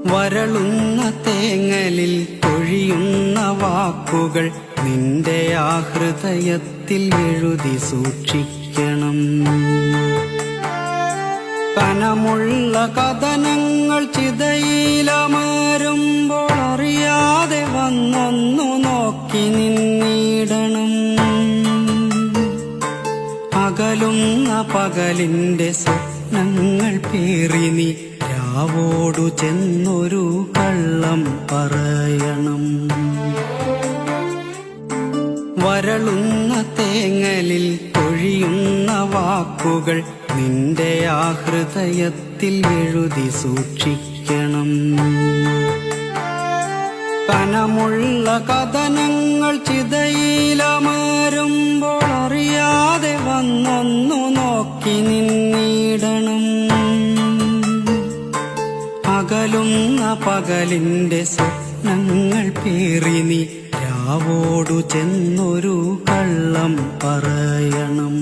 വരളുന്ന തേങ്ങലിൽ കൊഴിയുന്ന വാക്കുകൾ നിന്റെ ആ ഹൃദയത്തിൽ എഴുതി സൂക്ഷിക്കണം. കനമുള്ള കഥനങ്ങൾ ചിതയിലമരുമ്പോൾ അറിയാതെ വന്നൊന്നു നോക്കി നിന്നിടണം. അകലുന്ന പകലിന്റെ സ്വപ്നങ്ങൾ പേറി നീ രാവോടു ചെന്നൊരു കള്ളം പറയണം. വരളുന്ന തേങ്ങലിൽ കൊഴിയുന്ന വാക്കുകൾ നിന്റെ ആ ഹൃദയത്തിൽ എഴുതി സൂക്ഷിക്കണം. കനമുള്ള കഥനങ്ങൾ ചിതയിലമരുമ്പോൾ അറിയാതെ വന്നൊന്നു നോക്കി നിന്നിടണം. അകലുന്ന പകലിന്റെ സ്വപ്നങ്ങൾ പേറി നീ രാവോടു ചെന്നൊരു കള്ളം പറയണം.